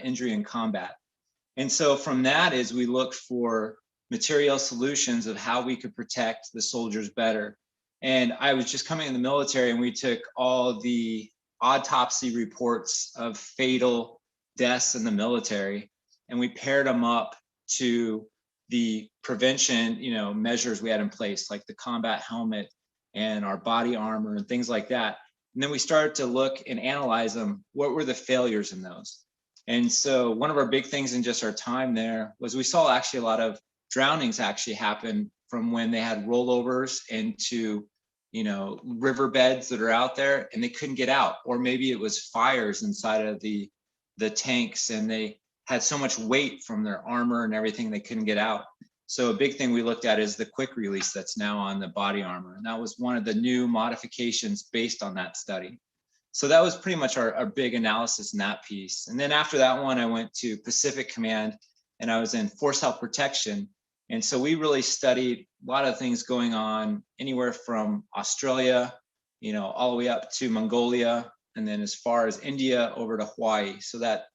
injury in combat. And so from that is we looked for material solutions of how we could protect the soldiers better. And I was just coming in the military, and we took all the autopsy reports of fatal deaths in the military, and we paired them up to the prevention, measures we had in place, like the combat helmet and our body armor and things like that. And then we started to look and analyze them. What were the failures in those? And so one of our big things in just our time there was we saw actually a lot of drownings actually happen from when they had rollovers into, riverbeds that are out there and they couldn't get out. Or maybe it was fires inside of the tanks, and they had so much weight from their armor and everything they couldn't get out. So a big thing we looked at is the quick release that's now on the body armor. And that was one of the new modifications based on that study. So that was pretty much our big analysis in that piece. And then after that one, I went to Pacific Command, and I was in Force Health Protection. And so we really studied a lot of things going on anywhere from Australia, all the way up to Mongolia, and then as far as India over to Hawaii. So that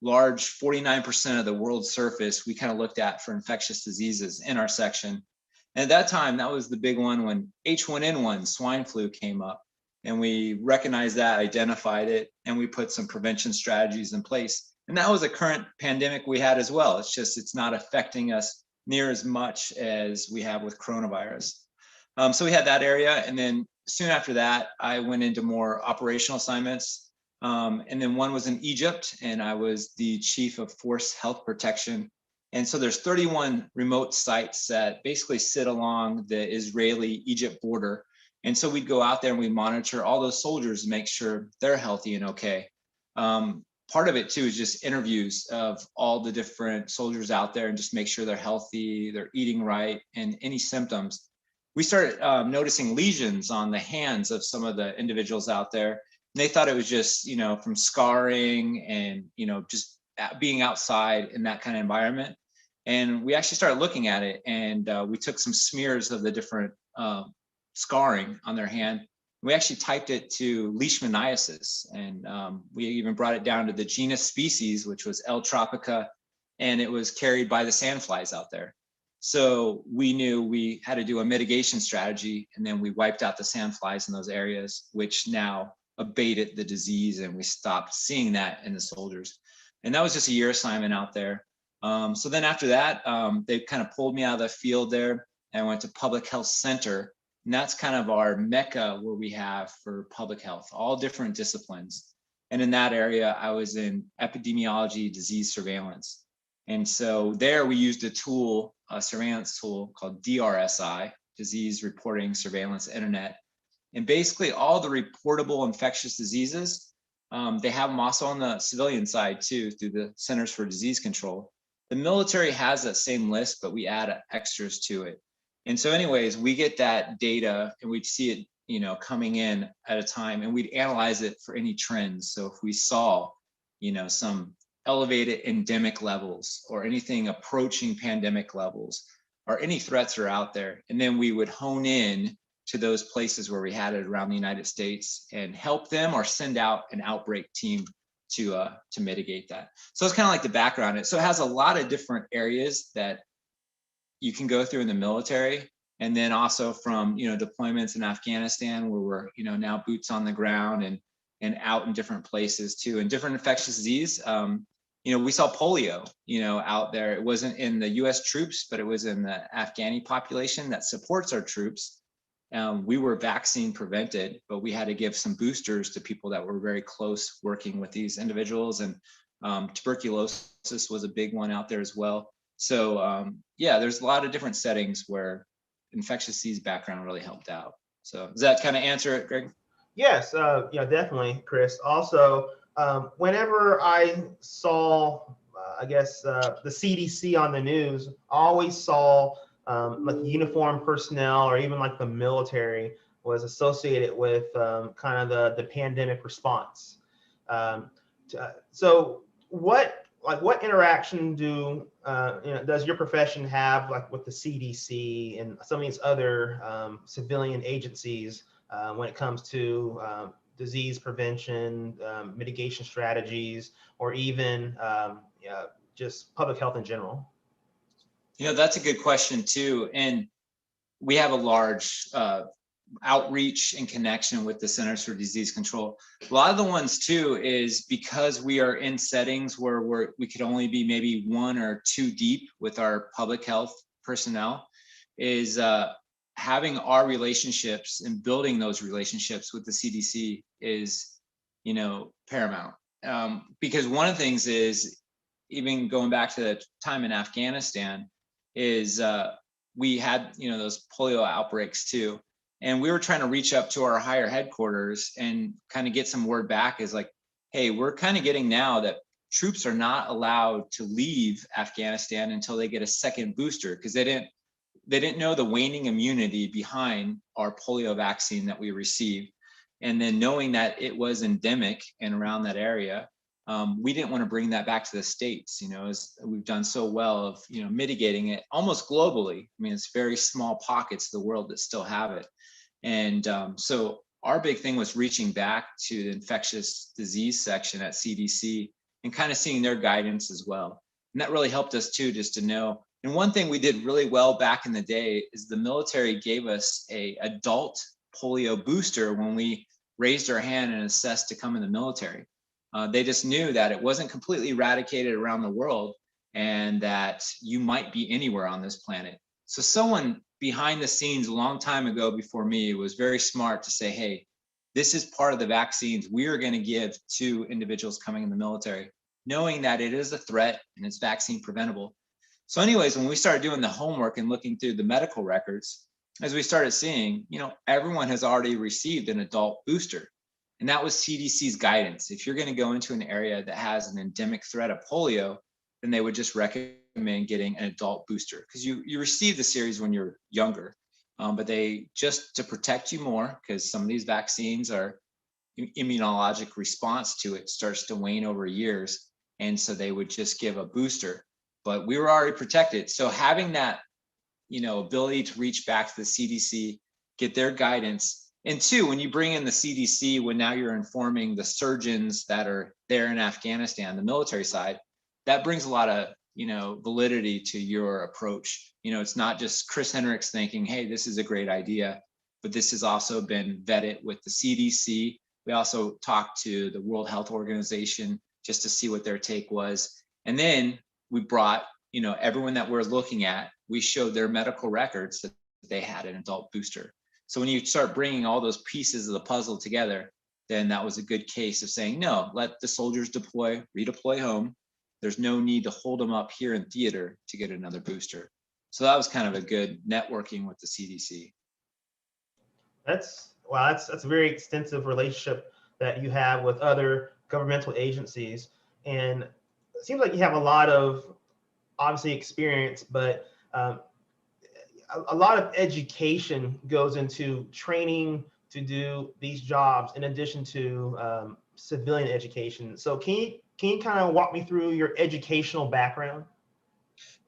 large 49% of the world's surface we kind of looked at for infectious diseases in our section. And at that time, that was the big one when H1N1 swine flu came up. And we recognized that, identified it, and we put some prevention strategies in place. And that was a current pandemic we had as well. It's just, it's not affecting us near as much as we have with coronavirus. So we had that area. And then soon after that, I went into more operational assignments. And then one was in Egypt, and I was the chief of Force Health Protection. And so there's 31 remote sites that basically sit along the Israeli-Egypt border. And so we'd go out there and we monitor all those soldiers to make sure they're healthy and okay. Part of it too is just interviews of all the different soldiers out there and just make sure they're healthy, they're eating right, and any symptoms. We started noticing lesions on the hands of some of the individuals out there. And they thought it was just, from scarring and, just being outside in that kind of environment. And we actually started looking at it, and we took some smears of the different scarring on their hand. We actually typed it to leishmaniasis, and we even brought it down to the genus species, which was L. tropica, and it was carried by the sandflies out there. So we knew we had to do a mitigation strategy, and then we wiped out the sandflies in those areas, which now abated the disease, and we stopped seeing that in the soldiers. And that was just a year assignment out there. So then after that, they kind of pulled me out of the field there, and I went to Public Health Center. And that's kind of our mecca where we have for public health, all different disciplines. And in that area, I was in epidemiology, disease surveillance. And so there we used a tool, a surveillance tool called DRSI, Disease Reporting Surveillance Internet. And basically all the reportable infectious diseases, they have them also on the civilian side too, through the Centers for Disease Control. The military has that same list, but we add extras to it. And so anyways, we get that data and we'd see it, coming in at a time, and we'd analyze it for any trends. So if we saw, some elevated endemic levels or anything approaching pandemic levels or any threats are out there, and then we would hone in to those places where we had it around the United States and help them or send out an outbreak team to mitigate that. So it's kind of like the background. So it has a lot of different areas that you can go through in the military, and then also from deployments in Afghanistan where we're now boots on the ground and out in different places too, and different infectious disease. We saw polio out there. It wasn't in the U.S. troops, but it was in the Afghani population that supports our troops. We were vaccine prevented, but we had to give some boosters to people that were very close working with these individuals. And tuberculosis was a big one out there as well. So there's a lot of different settings where infectious disease background really helped out. So does that kind of answer it, Greg? Yes, definitely, Chris. Also, whenever I saw, the CDC on the news, I always saw like uniformed personnel or even like the military was associated with kind of the pandemic response. So what interaction does your profession have like with the CDC and some of these other civilian agencies when it comes to disease prevention, mitigation strategies, or even just public health in general? That's a good question too. And we have a large outreach and connection with the Centers for Disease Control. A lot of the ones too is because we are in settings where we could only be maybe 1 or 2 deep with our public health personnel, is having our relationships and building those relationships with the CDC is, paramount. Because one of the things is, even going back to the time in Afghanistan, is we had those polio outbreaks too, and we were trying to reach up to our higher headquarters and kind of get some word back, is like, hey, we're kind of getting now that troops are not allowed to leave Afghanistan until they get a second booster, because they didn't know the waning immunity behind our polio vaccine that we received. And then knowing that it was endemic and around that area, we didn't want to bring that back to the States, as we've done so well of, mitigating it almost globally. I mean, it's very small pockets of the world that still have it. And so our big thing was reaching back to the infectious disease section at CDC and kind of seeing their guidance as well. And that really helped us too, just to know. And one thing we did really well back in the day is the military gave us a adult polio booster when we raised our hand and assessed to come in the military. They just knew that it wasn't completely eradicated around the world and that you might be anywhere on this planet. So someone behind the scenes a long time ago before me was very smart to say, hey, this is part of the vaccines we are going to give to individuals coming in the military, knowing that it is a threat and it's vaccine preventable. So anyways, when we started doing the homework and looking through the medical records, as we started seeing, everyone has already received an adult booster. And that was CDC's guidance. If you're going to go into an area that has an endemic threat of polio, then they would just recommend getting an adult booster, because you receive the series when you're younger, but they just to protect you more, because some of these vaccines are immunologic response to it starts to wane over years. And so they would just give a booster, but we were already protected. So having that, ability to reach back to the CDC, get their guidance. And two, when you bring in the CDC, when now you're informing the surgeons that are there in Afghanistan, the military side, that brings a lot of, validity to your approach. It's not just Chris Hendricks thinking, hey, this is a great idea, but this has also been vetted with the CDC. We also talked to the World Health Organization just to see what their take was. And then we brought, everyone that we're looking at, we showed their medical records that they had an adult booster. So when you start bringing all those pieces of the puzzle together, then that was a good case of saying, no, let the soldiers redeploy home. There's no need to hold them up here in theater to get another booster. So that was kind of a good networking with the CDC. That's a very extensive relationship that you have with other governmental agencies. And it seems like you have a lot of obviously experience, but a lot of education goes into training to do these jobs in addition to civilian education. So can you kind of walk me through your educational background?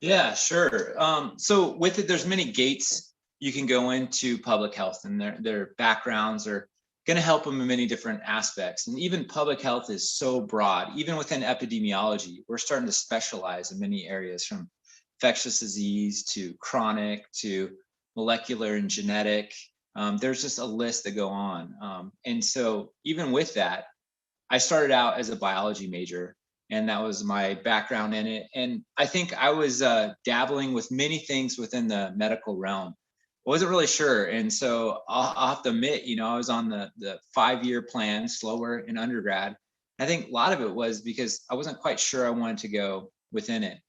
Yeah, sure. So with it, there's many gates you can go into public health, and their backgrounds are going to help them in many different aspects. And even public health is so broad. Even within epidemiology, we're starting to specialize in many areas, from infectious disease to chronic to molecular and genetic. There's just a list that go on. And so even with that, I started out as a biology major, and that was my background in it. And I think I was dabbling with many things within the medical realm. I wasn't really sure. And so I'll have to admit, I was on the 5-year plan, slower in undergrad. I think a lot of it was because I wasn't quite sure I wanted to go within it.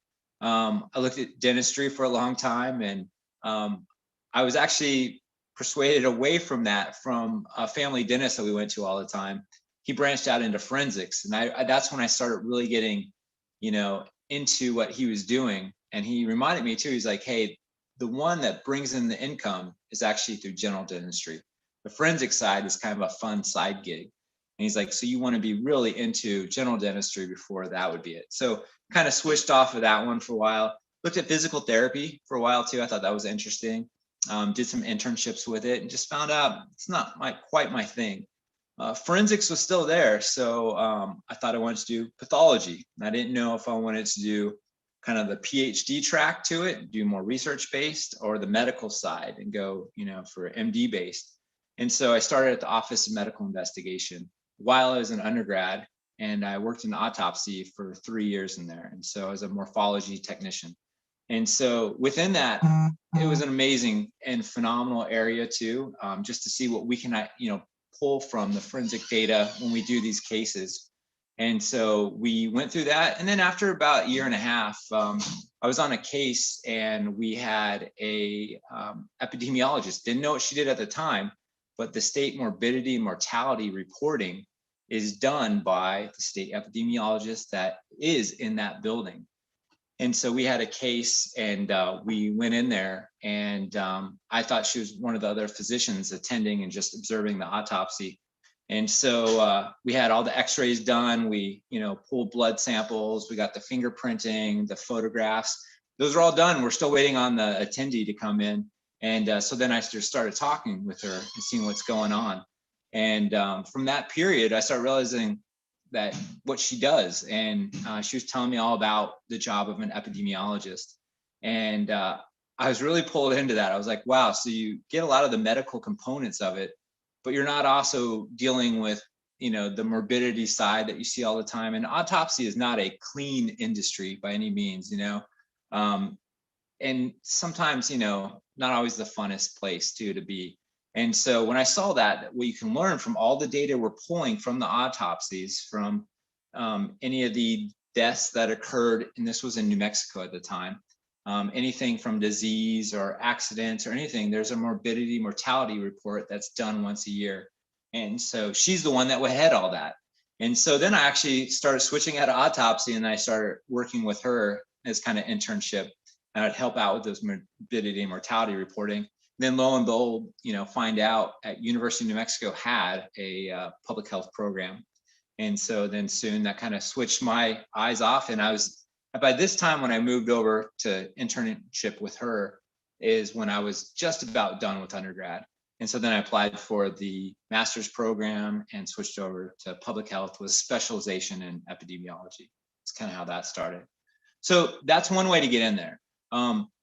I looked at dentistry for a long time, and I was actually persuaded away from that from a family dentist that we went to all the time. He branched out into forensics, and that's when I started really getting, into what he was doing. And he reminded me too, he's like, hey, the one that brings in the income is actually through general dentistry. The forensic side is kind of a fun side gig. And he's like, so you want to be really into general dentistry before that would be it. So kind of switched off of that one for a while. Looked at physical therapy for a while too. I thought that was interesting. Did some internships with it and just found out it's not quite my thing. forensics was still there. So I thought I wanted to do pathology. And I didn't know if I wanted to do kind of the PhD track to it, do more research based, or the medical side and go, for MD based. And so I started at the Office of Medical Investigation while I was an undergrad, and I worked in autopsy for 3 years in there. And so I was a morphology technician. And so within that, it was an amazing and phenomenal area too, just to see what we can, pull from the forensic data when we do these cases. And so we went through that. And then after about a year and a half, I was on a case and we had a epidemiologist. Didn't know what she did at the time, but the state morbidity and mortality reporting is done by the state epidemiologist that is in that building. And so we had a case and we went in there, and I thought she was one of the other physicians attending and just observing the autopsy. And so we had all the x-rays done. We, pulled blood samples. We got the fingerprinting, the photographs. Those are all done. We're still waiting on the attendee to come in. And so then I just started talking with her and seeing what's going on. And from that period, I started realizing that what she does. And she was telling me all about the job of an epidemiologist. And I was really pulled into that. I was like, wow, so you get a lot of the medical components of it, but you're not also dealing with, the morbidity side that you see all the time. And autopsy is not a clean industry by any means, and sometimes, not always the funnest place too to be. And so when I saw that, what you can learn from all the data we're pulling from the autopsies, from any of the deaths that occurred, and this was in New Mexico at the time, anything from disease or accidents or anything, there's a morbidity mortality report that's done once a year. And so she's the one that would head all that. And so then I actually started switching out of autopsy, and I started working with her as kind of internship, and I'd help out with those morbidity and mortality reporting. Then lo and behold, find out at University of New Mexico had a public health program. And so then soon that kind of switched my eyes off. And I was, by this time when I moved over to internship with her, is when I was just about done with undergrad. And so then I applied for the master's program and switched over to public health with specialization in epidemiology. It's kind of how that started. So that's one way to get in there.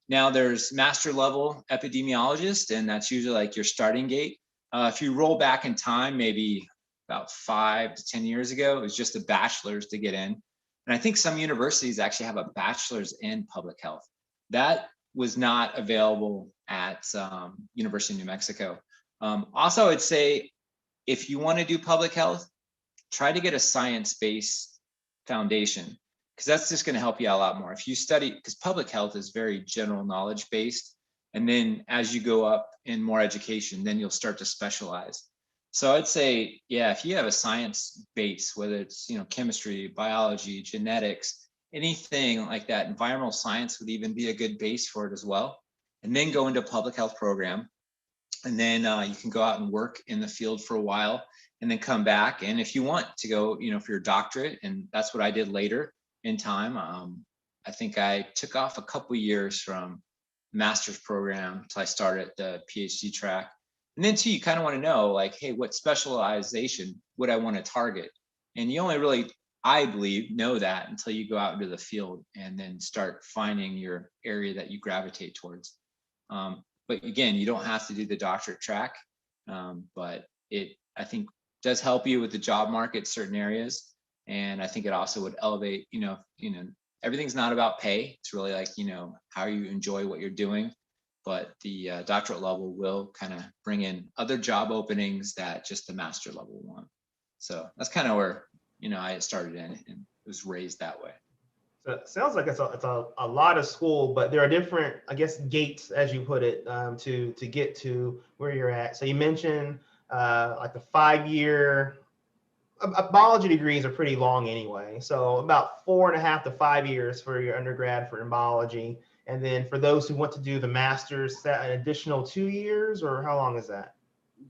Now there's master level epidemiologist, and that's usually like your starting gate. If you roll back in time, maybe about 5 to 10 years ago, it was just a bachelor's to get in. And I think some universities actually have a bachelor's in public health. That was not available at University of New Mexico. Also, I'd say if you want to do public health, try to get a science-based foundation, because that's just going to help you out a lot more. If you study, because public health is very general knowledge based, and then as you go up in more education, then you'll start to specialize. So I'd say, yeah, if you have a science base, whether it's chemistry, biology, genetics, anything like that, environmental science would even be a good base for it as well. And then go into a public health program, and then you can go out and work in the field for a while, and then come back. And if you want to go, for your doctorate, and that's what I did later in time. I think I took off a couple years from master's program until I started the PhD track. And then too, you kind of want to know, like, hey, what specialization would I want to target? And you only really, I believe, know that until you go out into the field and then start finding your area that you gravitate towards. But again, you don't have to do the doctorate track, but it, I think, does help you with the job market, certain areas. And I think it also would elevate, everything's not about pay. It's really like, how you enjoy what you're doing. But the doctorate level will kind of bring in other job openings that just the master level want. So that's kind of where, I started in and was raised that way. So it sounds like it's a lot of school, but there are different, I guess, gates, as you put it, to get to where you're at. So you mentioned like the 5-year. Biology degrees are pretty long anyway, so about 4.5 to 5 years for your undergrad for biology, and then for those who want to do the master's, an additional 2 years, or how long is that?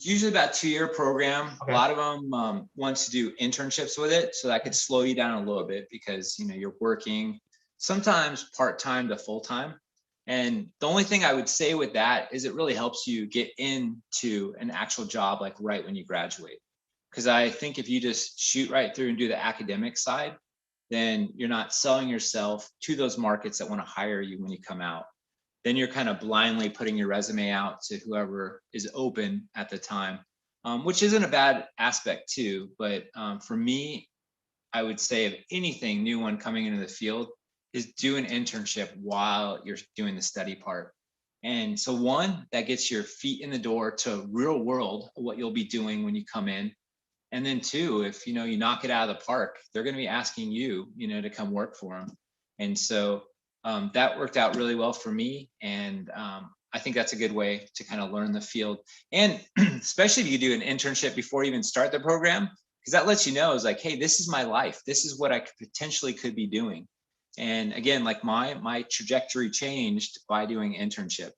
Usually about 2-year program. Okay. A lot of them want to do internships with it, so that could slow you down a little bit because you're working sometimes part-time to full-time. And the only thing I would say with that is it really helps you get into an actual job like right when you graduate. Because I think if you just shoot right through and do the academic side, then you're not selling yourself to those markets that want to hire you when you come out. Then you're kind of blindly putting your resume out to whoever is open at the time, which isn't a bad aspect too. But for me, I would say if anything, new one coming into the field is do an internship while you're doing the study part. And so one, that gets your feet in the door to real world, what you'll be doing when you come in. And then two, if you knock it out of the park, they're going to be asking you, to come work for them. And so that worked out really well for me. And I think that's a good way to kind of learn the field. And especially if you do an internship before you even start the program, because that lets you know is like, hey, this is my life. This is what I could be doing. And again, like my trajectory changed by doing internship.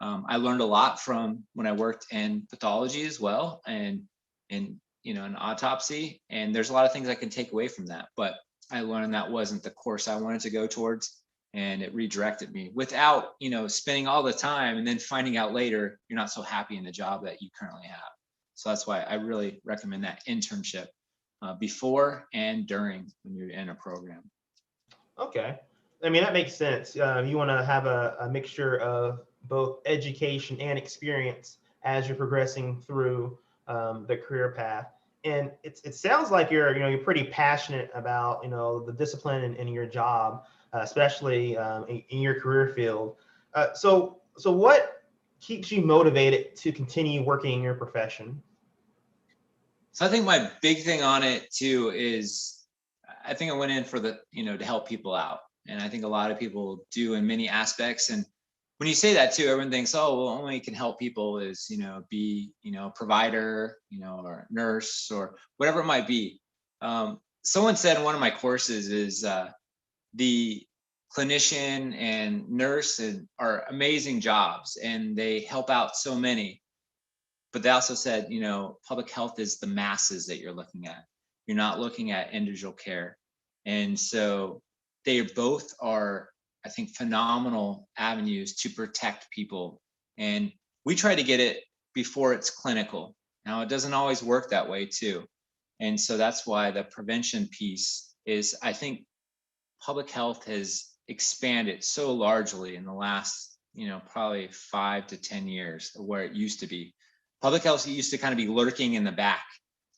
I learned a lot from when I worked in pathology as well, and an autopsy. And there's a lot of things I can take away from that. But I learned that wasn't the course I wanted to go towards, and it redirected me without spending all the time and then finding out later you're not so happy in the job that you currently have. So that's why I really recommend that internship before and during when you're in a program. Okay. I mean, that makes sense. You want to have a mixture of both education and experience as you're progressing through the career path. And it sounds like you're pretty passionate about the discipline in your job, especially in your career field. So what keeps you motivated to continue working in your profession? So I think my big thing on it too is I think I went in for to help people out. And I think a lot of people do in many aspects. And when you say that too, everyone thinks, oh, well, only can help people is, be, a provider, or nurse or whatever it might be. Someone said in one of my courses is the clinician and nurse are amazing jobs and they help out so many. But they also said, public health is the masses that you're looking at. You're not looking at individual care. And so they both are, I think, phenomenal avenues to protect people. And we try to get it before it's clinical. Now, it doesn't always work that way too. And so that's why the prevention piece is, I think, public health has expanded so largely in the last, probably 5 to 10 years of where it used to be. Public health used to kind of be lurking in the back.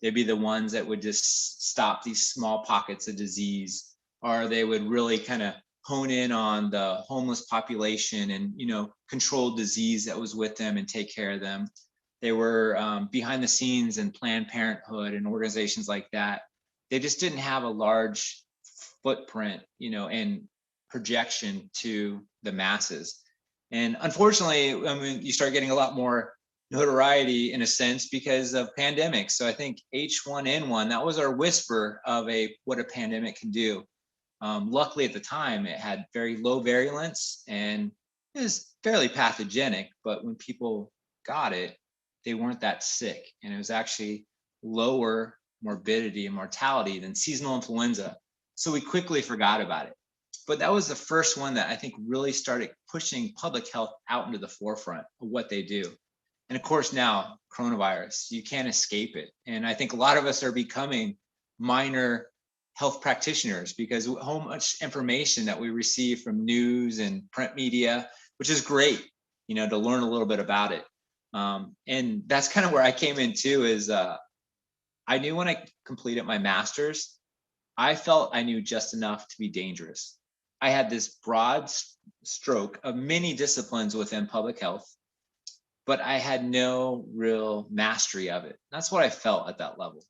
They'd be the ones that would just stop these small pockets of disease, or they would really kind of hone in on the homeless population and, control disease that was with them and take care of them. They were behind the scenes in Planned Parenthood and organizations like that. They just didn't have a large footprint, and projection to the masses. And unfortunately, I mean, you start getting a lot more notoriety in a sense because of pandemics. So I think H1N1, that was our whisper of what a pandemic can do. Luckily at the time, it had very low virulence and it was fairly pathogenic, but when people got it, they weren't that sick. And it was actually lower morbidity and mortality than seasonal influenza. So we quickly forgot about it. But that was the first one that I think really started pushing public health out into the forefront of what they do. And of course, now coronavirus, you can't escape it. And I think a lot of us are becoming minor health practitioners because how much information that we receive from news and print media, which is great, to learn a little bit about it. And that's kind of where I came in too, is I knew when I completed my master's, I felt I knew just enough to be dangerous. I had this broad stroke of many disciplines within public health, but I had no real mastery of it. That's what I felt at that level.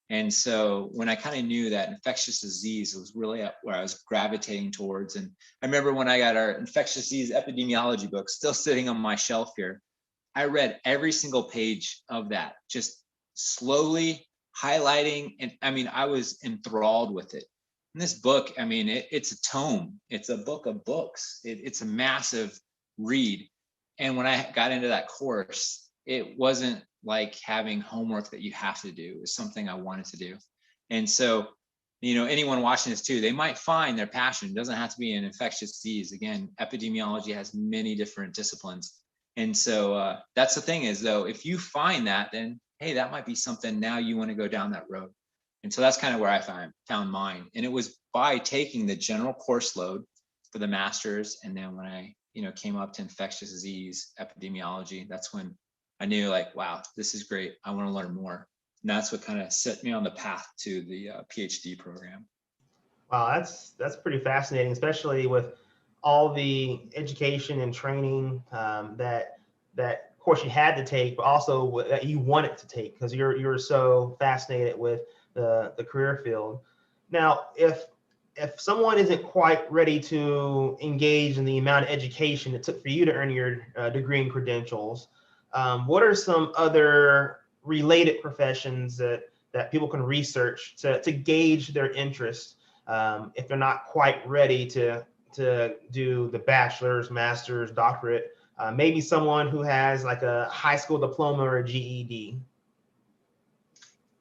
And so when I kind of knew that infectious disease was really where I was gravitating towards. And I remember when I got our infectious disease epidemiology book still sitting on my shelf here, I read every single page of that, just slowly highlighting. And I mean, I was enthralled with it. And this book, I mean, it's a tome. It's a book of books. It's a massive read. And when I got into that course, it wasn't like having homework that you have to do. It was something I wanted to do. And so, anyone watching this too, they might find their passion. It doesn't have to be an infectious disease. Again, epidemiology has many different disciplines. And so that's the thing is, though, if you find that, then hey, that might be something now you want to go down that road. And so that's kind of where I found mine. And it was by taking the general course load for the master's. And then when I, came up to infectious disease epidemiology, that's when I knew like, wow, this is great. I want to learn more. And that's what kind of set me on the path to the PhD program. Wow, that's pretty fascinating, especially with all the education and training that of course you had to take, but also that you wanted to take because you're so fascinated with the career field. Now, if someone isn't quite ready to engage in the amount of education it took for you to earn your degree and credentials, what are some other related professions that people can research to gauge their interest if they're not quite ready to do the bachelor's, master's, doctorate? Maybe someone who has like a high school diploma or a GED.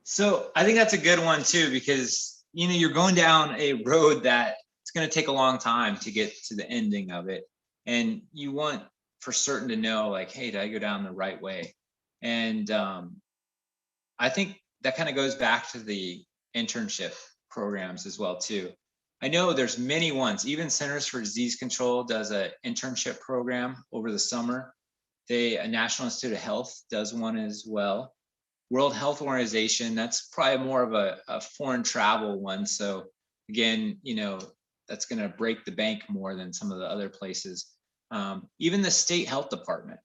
So I think that's a good one too, because you're going down a road that it's going to take a long time to get to the ending of it, and you want for certain to know like, hey, did I go down the right way? And I think that kind of goes back to the internship programs as well too. I know there's many ones. Even Centers for Disease Control does an internship program over the summer. A National Institute of Health does one as well. World Health Organization, that's probably more of a foreign travel one. So again, that's going to break the bank more than some of the other places. Even the state health department,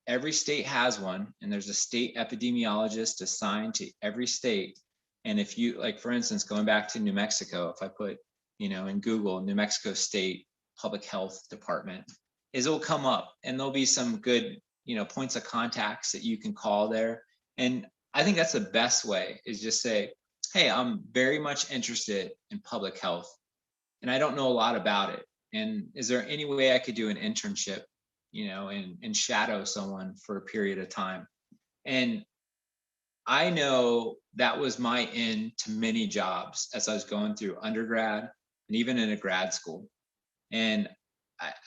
every state has one, and there's a state epidemiologist assigned to every state. And if you, like, for instance, going back to New Mexico, if I put, in Google, New Mexico State Public Health Department, it'll come up, and there'll be some good, points of contacts that you can call there. And I think that's the best way, is just say, hey, I'm very much interested in public health, and I don't know a lot about it. And is there any way I could do an internship, and shadow someone for a period of time? And I know that was my in to many jobs as I was going through undergrad and even in a grad school. And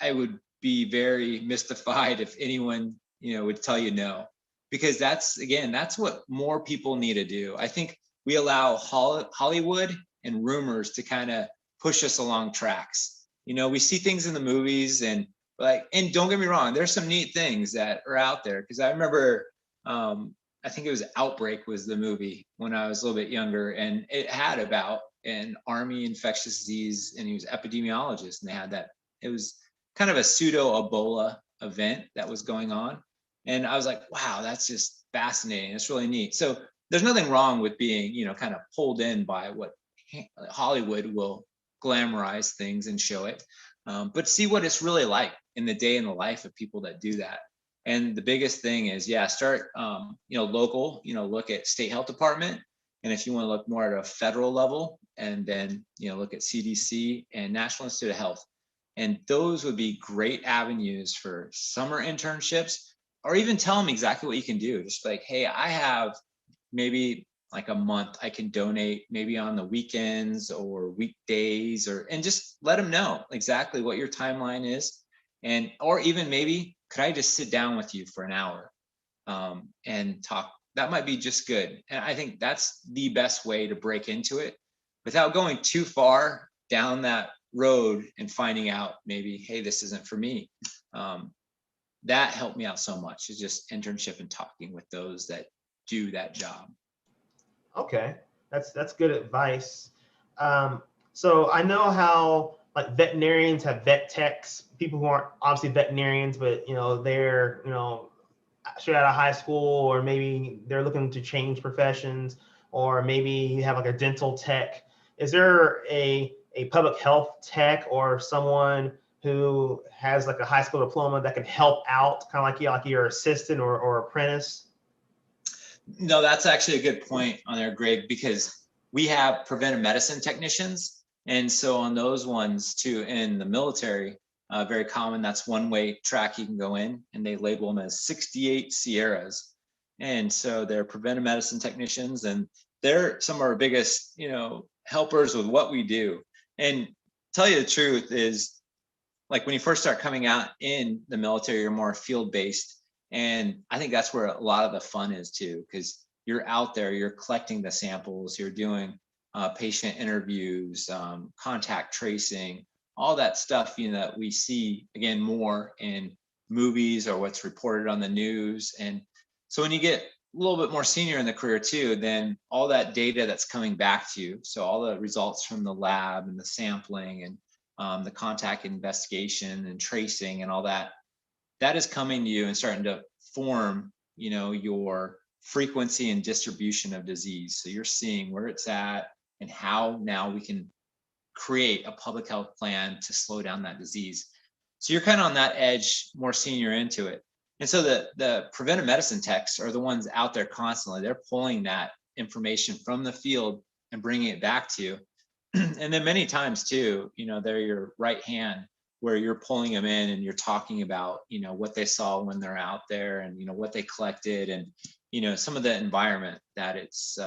I would be very mystified if anyone, would tell you no, because that's what more people need to do. I think we allow Hollywood and rumors to kind of push us along tracks. We see things in the movies and don't get me wrong, there's some neat things that are out there. Cause I remember, I think it was Outbreak was the movie when I was a little bit younger, and it had about an Army infectious disease, and he was epidemiologist, and they had that. It was kind of a pseudo Ebola event that was going on, and I was like, wow, that's just fascinating. It's really neat. So there's nothing wrong with being, kind of pulled in by what Hollywood will glamorize things and show it, but see what it's really like in the day in the life of people that do that. And the biggest thing is, start, local, look at state health department. And if you want to look more at a federal level, and then, look at CDC and National Institute of Health. And those would be great avenues for summer internships, or even tell them exactly what you can do. Just like, hey, I have maybe like a month I can donate, maybe on the weekends or weekdays, and just let them know exactly what your timeline is. And, or even maybe, could I just sit down with you for an hour and talk? That might be just good. And I think that's the best way to break into it without going too far down that road and finding out maybe, hey, this isn't for me. That helped me out so much, is just internship and talking with those that do that job. Okay, that's good advice. So I know how like veterinarians have vet techs, people who aren't obviously veterinarians, but they're straight out of high school, or maybe they're looking to change professions, or maybe you have like a dental tech. Is there a public health tech or someone who has like a high school diploma that can help out, kind of like your assistant or apprentice? No, that's actually a good point on there, Greg, because we have preventive medicine technicians. And so on those ones too, in the military, very common, that's one way track you can go in, and they label them as 68 Sierras. And so they're preventive medicine technicians, and they're some of our biggest, helpers with what we do. And tell you the truth is, like when you first start coming out in the military, you're more field-based. And I think that's where a lot of the fun is too, because you're out there, you're collecting the samples, you're doing patient interviews, contact tracing, all that stuff, that we see again more in movies or what's reported on the news. And so when you get a little bit more senior in the career too, then all that data that's coming back to you, so all the results from the lab and the sampling and the contact investigation and tracing and all that, that is coming to you and starting to form, your frequency and distribution of disease. So you're seeing where it's at and how now we can create a public health plan to slow down that disease. So you're kind of on that edge, more senior into it. And so the preventive medicine techs are the ones out there constantly. They're pulling that information from the field and bringing it back to you. And then many times too, they're your right hand, where you're pulling them in and you're talking about, what they saw when they're out there and, what they collected and, some of the environment that it's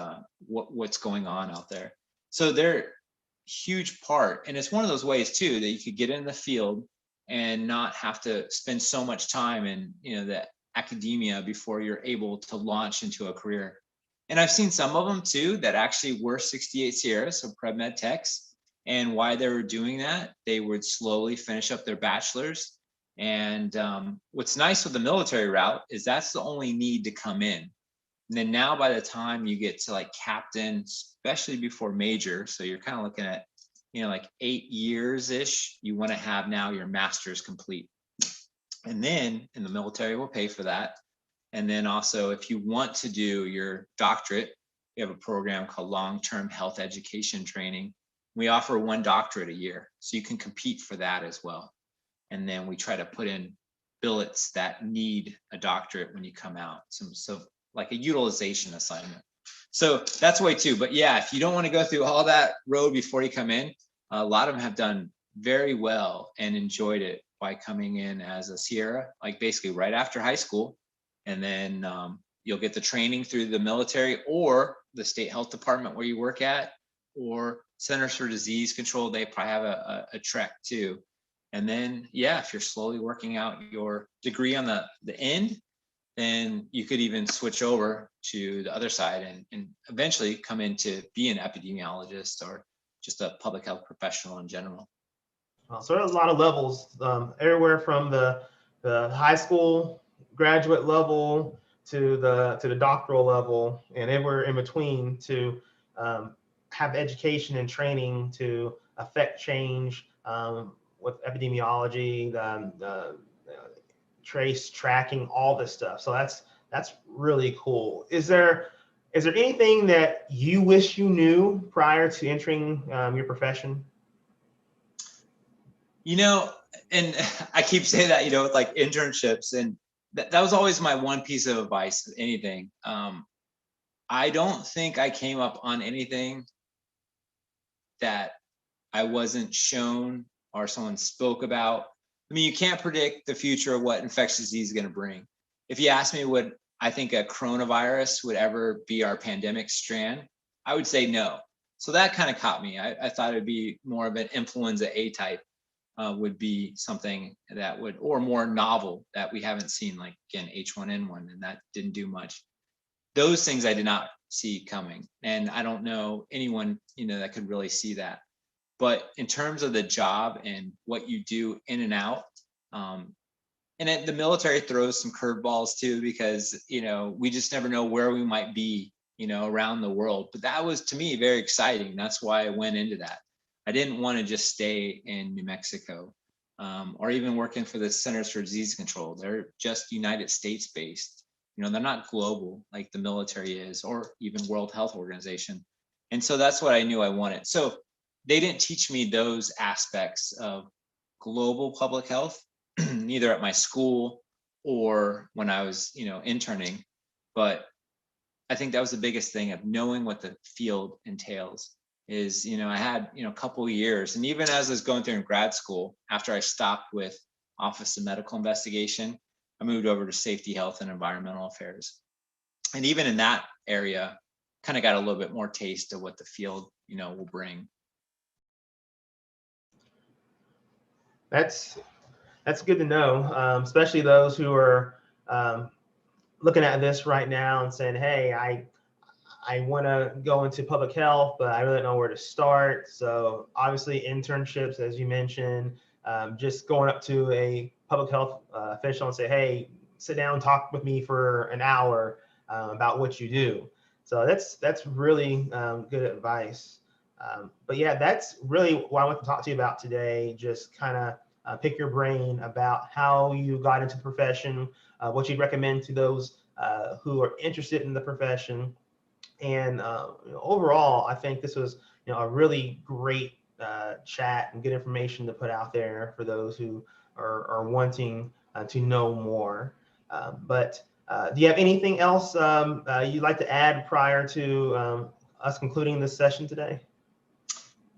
what's going on out there. So they're huge part. And it's one of those ways too, that you could get in the field and not have to spend so much time in, the academia before you're able to launch into a career. And I've seen some of them too, that actually were 68 Sierras, so Prev Med techs. And why they were doing that, they would slowly finish up their bachelor's. And what's nice with the military route is that's the only need to come in. And then now by the time you get to like captain, especially before major, so you're kind of looking at, like 8 years-ish, you want to have now your master's complete. And then in the military, we'll pay for that. And then also if you want to do your doctorate, we have a program called long-term health education training. We offer 1 doctorate a year, so you can compete for that as well. And then we try to put in billets that need a doctorate when you come out. So like a utilization assignment. So that's a way too. But yeah, if you don't want to go through all that road before you come in, a lot of them have done very well and enjoyed it by coming in as a Sierra, like basically right after high school. And then you'll get the training through the military or the state health department where you work at, or Centers for Disease Control. They probably have a trek too. And then, yeah, if you're slowly working out your degree on the end, then you could even switch over to the other side and eventually come in to be an epidemiologist or just a public health professional in general. So there's a lot of levels, everywhere from the high school graduate level to the doctoral level, and everywhere in between to have education and training to affect change with epidemiology, trace tracking, all this stuff. So that's really cool. Is there anything that you wish you knew prior to entering your profession? And I keep saying that, with like internships, and that was always my one piece of advice with anything. I don't think I came up on anything that I wasn't shown or someone spoke about. I mean, you can't predict the future of what infectious disease is going to bring. If you ask me, would I think a coronavirus would ever be our pandemic strand, I would say no. So that kind of caught me. I thought it'd be more of an influenza A type would be something that would, or more novel that we haven't seen, like again, H1N1, and that didn't do much. Those things I did not see coming. And I don't know anyone, that could really see that. But in terms of the job and what you do in and out, and the military throws some curveballs too, because, we just never know where we might be, around the world. But that was, to me, very exciting. That's why I went into that. I didn't want to just stay in New Mexico or even working for the Centers for Disease Control. They're just United States based. They're not global like the military is, or even World Health Organization. And so that's what I knew I wanted. So they didn't teach me those aspects of global public health, neither at my school or when I was, interning. But I think that was the biggest thing of knowing what the field entails. Is, I had, a couple of years, and even as I was going through in grad school, after I stopped with Office of Medical Investigation, I moved over to Safety, Health, and Environmental Affairs. And even in that area, kind of got a little bit more taste of what the field, will bring. That's good to know, especially those who are looking at this right now and saying, hey, I want to go into public health, but I really don't know where to start. So obviously internships, as you mentioned, just going up to a public health official and say, hey, sit down, talk with me for an hour about what you do. So that's really good advice. But yeah, that's really what I want to talk to you about today. Just kind of pick your brain about how you got into the profession, what you'd recommend to those who are interested in the profession. And overall, I think this was a really great chat and good information to put out there for those who are wanting to know more. But do you have anything else you'd like to add prior to us concluding this session today?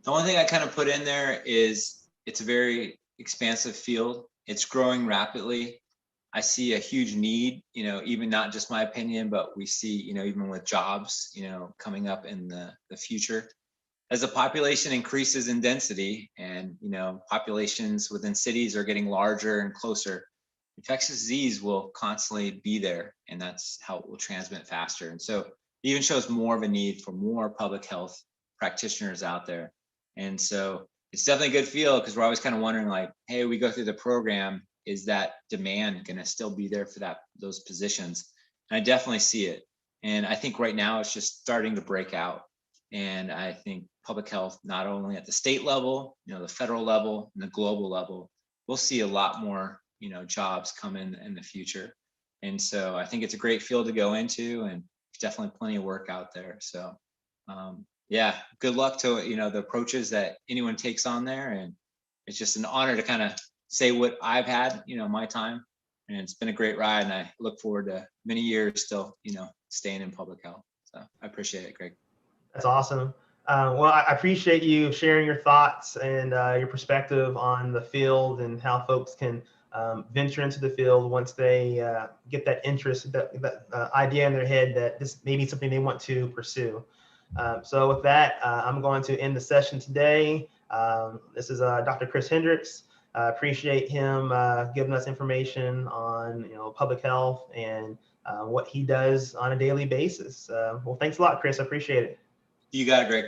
The only thing I kind of put in there is it's a very expansive field. It's growing rapidly. I see a huge need, even not just my opinion, but we see, even with jobs, coming up in the future. As the population increases in density and, populations within cities are getting larger and closer, infectious disease will constantly be there, and that's how it will transmit faster. And so it even shows more of a need for more public health practitioners out there. And so it's definitely a good field because we're always kind of wondering like, hey, we go through the program, is that demand going to still be there for those positions? And I definitely see it. And I think right now it's just starting to break out. And I think public health, not only at the state level, the federal level and the global level, we'll see a lot more, jobs come in the future. And so I think it's a great field to go into, and there's definitely plenty of work out there. So yeah, good luck to, the approaches that anyone takes on there. And it's just an honor to kind of say what I've had, my time. And it's been a great ride. And I look forward to many years still, staying in public health. So I appreciate it, Greg. That's awesome. Well, I appreciate you sharing your thoughts and your perspective on the field and how folks can venture into the field once they get that interest, that idea in their head that this may be something they want to pursue. So with that, I'm going to end the session today. This is Dr. Chris Hendricks. Appreciate him giving us information on public health and what he does on a daily basis. Well, thanks a lot, Chris. I appreciate it. You got it, Greg.